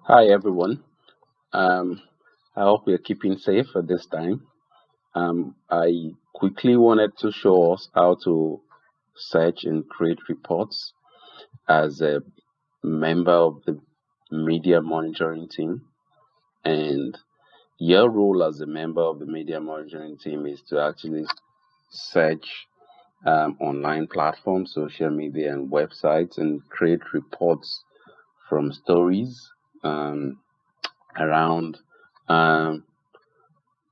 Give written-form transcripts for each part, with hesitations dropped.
Hi everyone. Um, I hope we're keeping safe at this time. I quickly wanted to show us how to search and create reports as a member of the media monitoring team. And your role as a member of the media monitoring team is to actually search online platforms, social media, and websites and create reports from stories around um,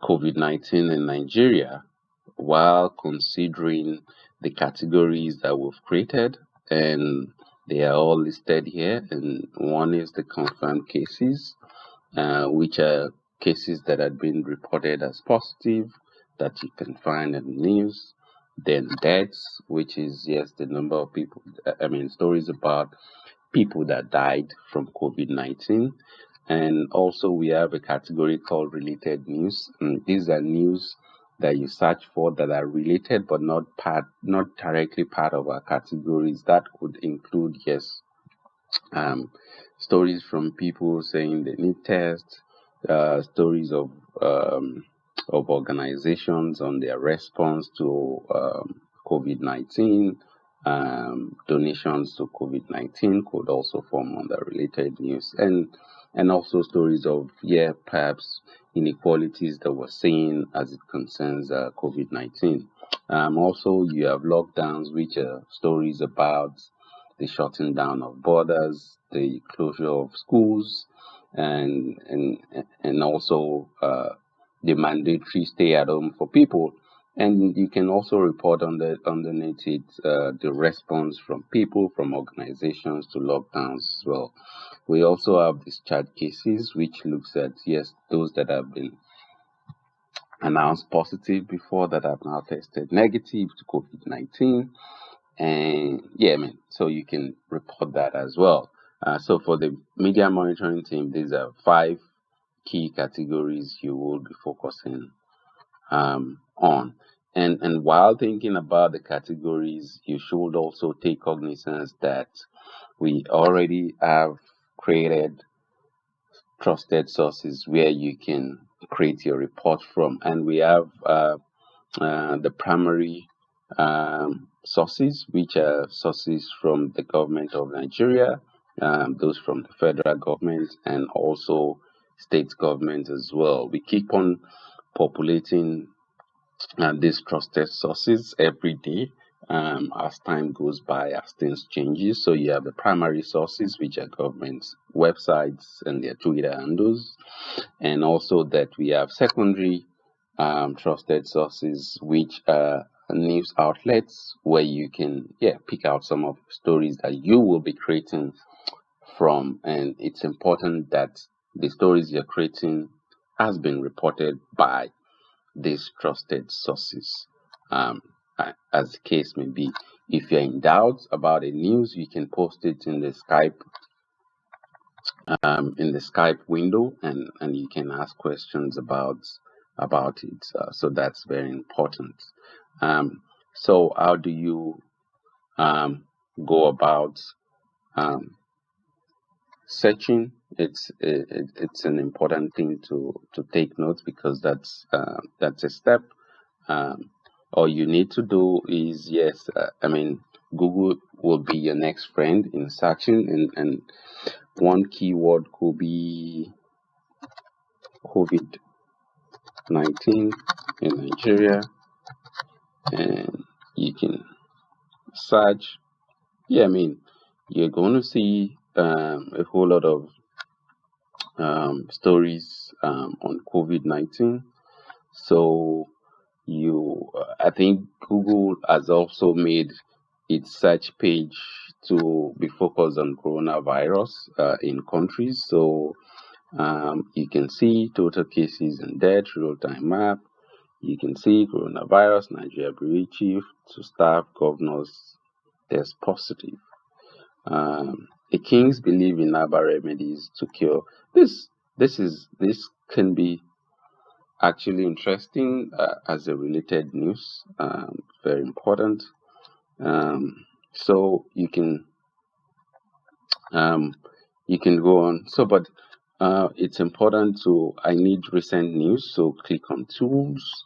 COVID-19 in Nigeria while considering the categories that we've created, and they are all listed here. And one is the confirmed cases, which are cases that had been reported as positive that you can find in the news. Then deaths, which is yes, the number of people, stories about people that died from COVID 19. And also, we have a category called related news. And these are news that you search for that are related but not directly part of our categories. That could include, yes, um, stories from people saying they need tests, stories of organizations on their response to COVID 19. Donations to COVID 19 could also form under related news, and also stories of, yeah, perhaps inequalities that we're seeing as it concerns COVID 19. Also, you have lockdowns, which are stories about the shutting down of borders, the closure of schools, and also the mandatory stay at home for people. And you can also report on underneath it the response from people, from organizations to lockdowns as well. We also have discharge cases, which looks at, yes, those that have been announced positive before that have now tested negative to COVID 19. And yeah, so you can report that as well. So for the media monitoring team, these are five key categories you will be focusing on. And while thinking about the categories, you should also take cognizance that we already have created trusted sources where you can create your report from, and we have the primary sources, which are sources from the government of Nigeria, those from the federal government, and also state government as well. We keep on populating these trusted sources every day as time goes by, as things changes. So you have the primary sources, which are government websites and their Twitter handles, and also that we have secondary trusted sources, which are news outlets where you can, yeah, pick out some of the stories that you will be creating from. And it's important that the stories you're creating has been reported by these trusted sources. Um, as the case may be, if you're in doubt about a news, you can post it in the Skype window, and you can ask questions about it. So that's very important. Um, so how do you um, go about um, searching? It's an important thing to take note, because that's a step. Um, all you need to do is, yes, Google will be your next friend in searching, and one keyword could be COVID 19 in Nigeria, and you can search. Yeah, you're going to see a whole lot of stories on COVID 19. So I think Google has also made its search page to be focused on coronavirus in countries. So you can see total cases and deaths, real time map. You can see coronavirus, Nigeria Bureau Chief to staff, governors, test positive. The kings believe in herbal remedies to cure. This this can be actually interesting as a related news. Very important. So um, you can go on. So, but it's important to, I need recent news, so click on tools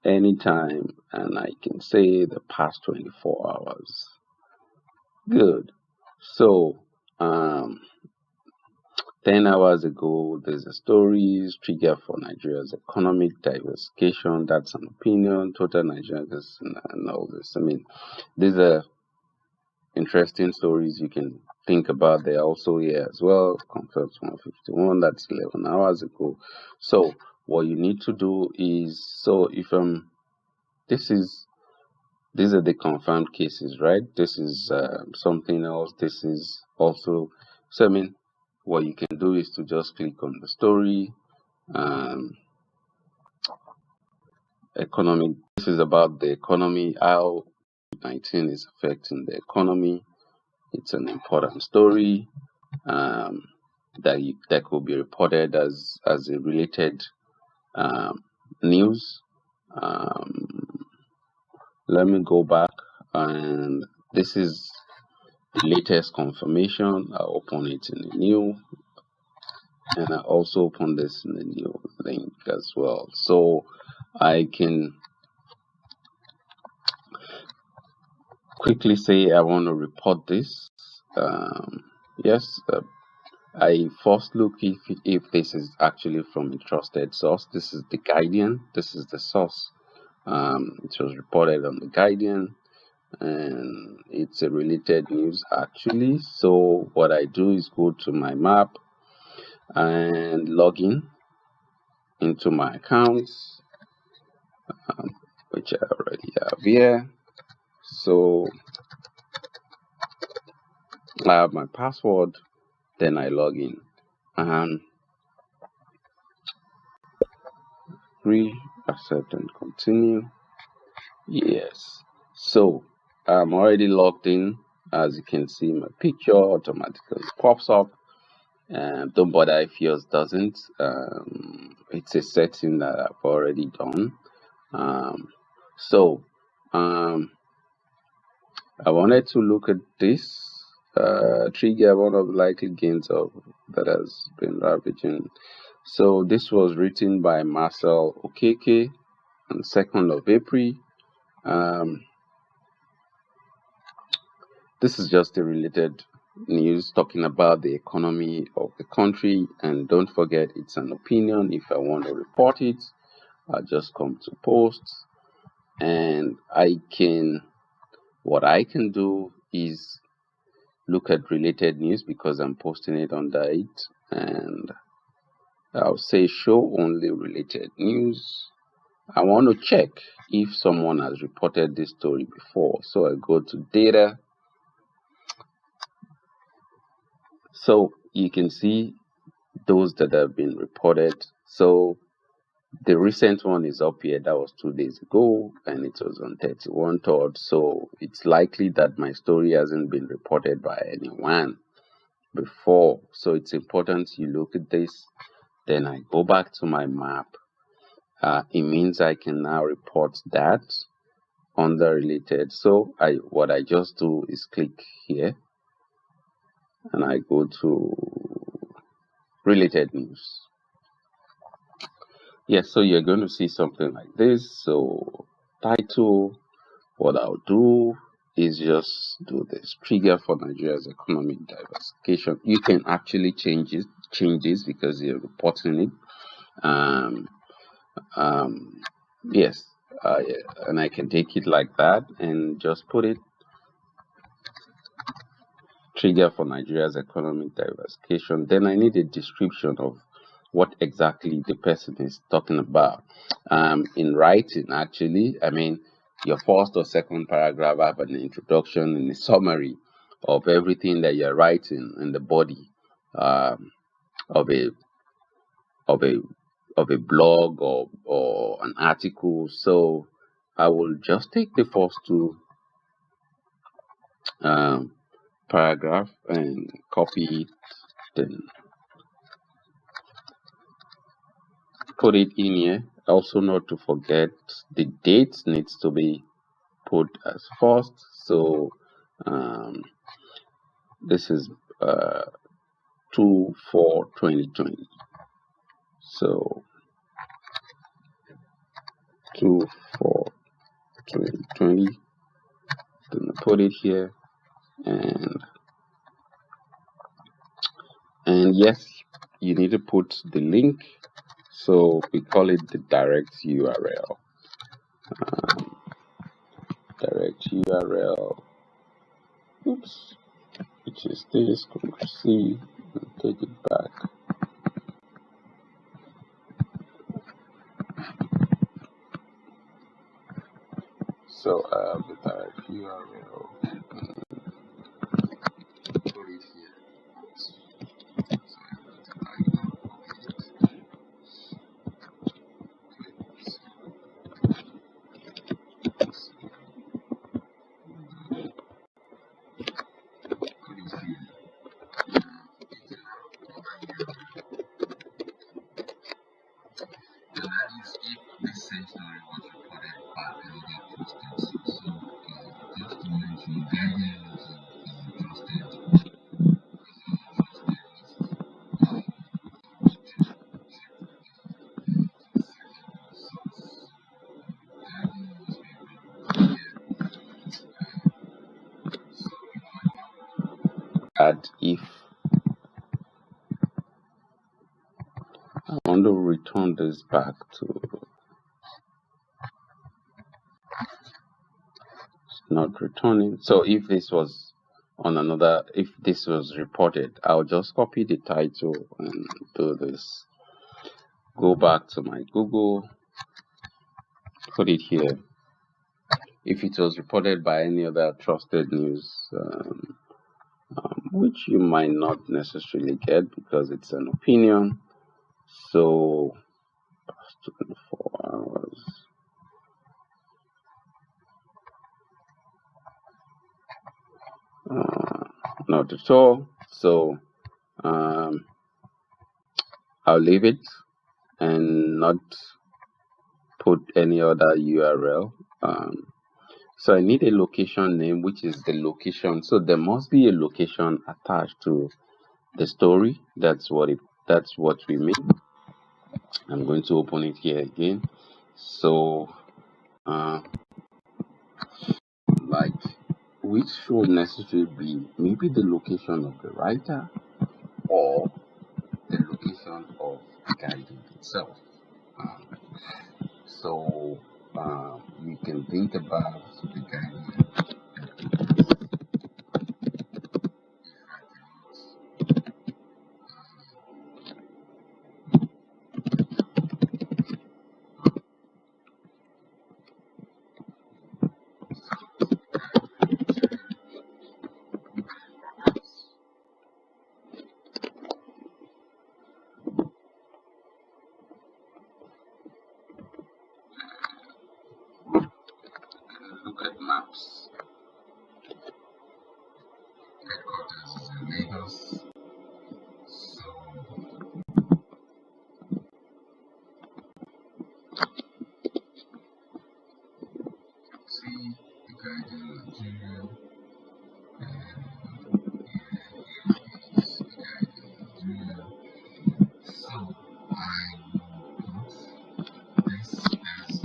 anytime, and I can say the past 24 hours. Good. So, 10 hours ago, there's a story trigger for Nigeria's economic diversification. That's an opinion. Total Nigeria and all this. I mean, these are interesting stories you can think about. They're also here as well. Confirmed 151. That's 11 hours ago. So what you need to do is, so if this is these are the confirmed cases, right? This is something else. This is also, so I mean, what you can do is to just click on the story. Economic, this is about the economy, how COVID-19 is affecting the economy. It's an important story that could be reported as a related news. Let me go back, and this is the latest confirmation. I'll open it in a new, and I also open this in a new link as well, so I can quickly say I want to report this. Yes, I first look if this is actually from a trusted source. This is the Guardian. This is the source. It was reported on the Guardian, and it's a related news actually. So what I do is go to my map and log in into my accounts, which I already have here. So I have my password, then I log in and accept and continue. Yes, so I'm already logged in. As you can see, my picture automatically pops up. Don't bother if yours doesn't. It's a setting that I've already done. So I wanted to look at this trigger, one of the likely gains of that has been ravaging. So this was written by Marcel Okeke on 2nd of April. This is just a related news talking about the economy of the country, and don't forget it's an opinion. If I want to report it, I just come to posts, and what I can do is look at related news because I'm posting it under it, and I'll say show only related news. I want to check if someone has reported this story before, so I go to data. So you can see those that have been reported. So the recent one is up here. That was 2 days ago, and it was on 31/3. So it's likely that my story hasn't been reported by anyone before. So it's important you look at this. Then I go back to my map. It means I can now report that under related. So what I just do is click here, and I go to related news. Yes, so you're going to see something like this. So title, what I'll do is just do this trigger for Nigeria's economic diversification. You can actually change this because you're reporting it. Yes, and I can take it like that and just put it trigger for Nigeria's economic diversification. Then I need a description of what exactly the person is talking about. In writing, actually, I mean, your first or second paragraph have an introduction and a summary of everything that you're writing in the body of a of a of a blog or an article. So I will just take the first two paragraph and copy it, then put it in here. Also, not to forget the date needs to be put as first. So this is 2/4/2020. So 2/4/2020. Gonna put it here, and yes, you need to put the link. So we call it the direct URL. Direct URL. Oops. Which is this. Control C. And take it back. So the direct URL. Put it here. Add if I want to return this back to not returning. So if this was on another, if this was reported, I'll just copy the title and do this. Go back to my Google, put it here. If it was reported by any other trusted news, which you might not necessarily get because it's an opinion. So 24 hours. Not at all. So I'll leave it and not put any other URL. So I need a location name, which is the location. So there must be a location attached to the story. That's what we mean. I'm going to open it here again. So like, which should necessarily be maybe the location of the writer or the location of the guidance itself. So you can think about the guidance. Look at maps. Headquarters is in Lagos. So see the guiding Nigeria. So I will put this as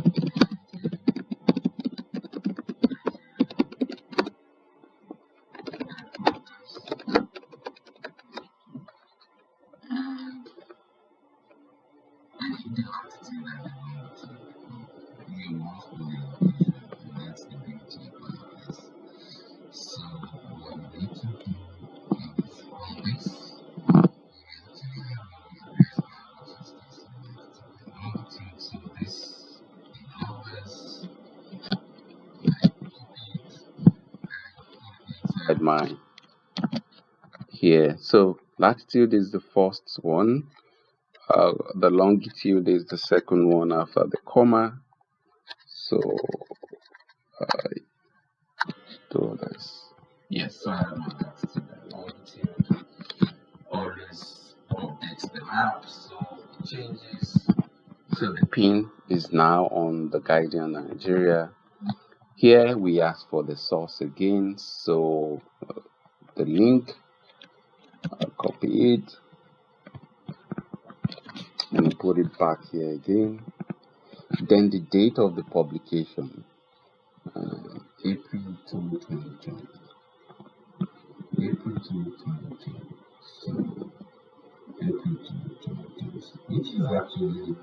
the altitude that you want to you must be and that's the beauty about this. So what you need to do is on this so this inside mine here. So latitude is the first one. The longitude is the second one after the comma. So I do this. Yes, so I have my latitude and longitude. Always updates the map, so it changes. So the pin is now on the Guardian Nigeria. Here we ask for the source again. So the link, copy it and put it back here again. Then the date of the publication, April 2020. April 2020. So, April 2020, which is actually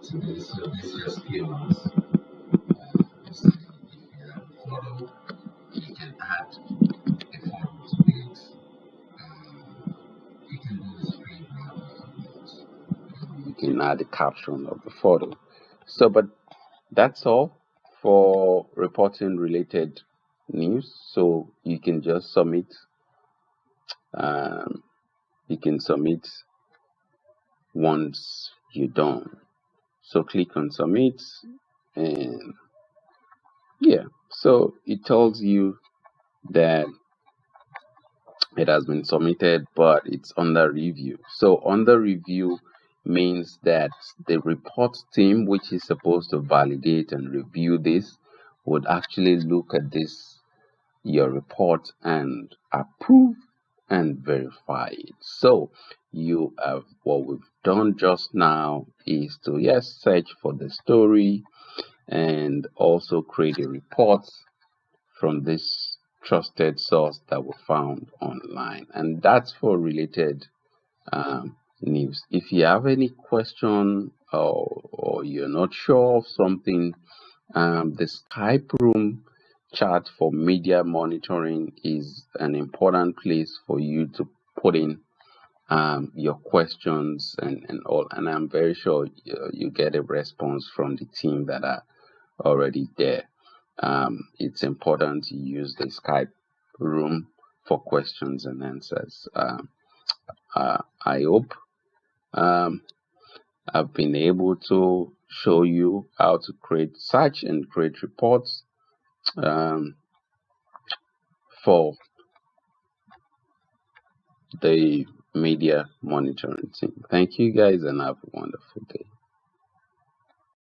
today. So this just came out. Just if you have a photo, you can add a photo to it. You can do the screen grab of it. You can add the caption of the photo. So, but that's all for reporting related news. So you can just submit. Um, you can submit once you're done. So click on submit, and yeah, so it tells you that it has been submitted, but it's under review. So under review means that the report team, which is supposed to validate and review this, would actually look at this, your report, and approve and verify it. So you have, what we've done just now is to, yes, search for the story and also create a report from this trusted source that we found online. And that's for related news. If you have any question, or you're not sure of something, the Skype room chat for media monitoring is an important place for you to put in your questions and all. And I'm very sure you get a response from the team that are already there. It's important to use the Skype room for questions and answers. I hope I've been able to show you how to create search and create reports for the media monitoring team. Thank you guys and have a wonderful day.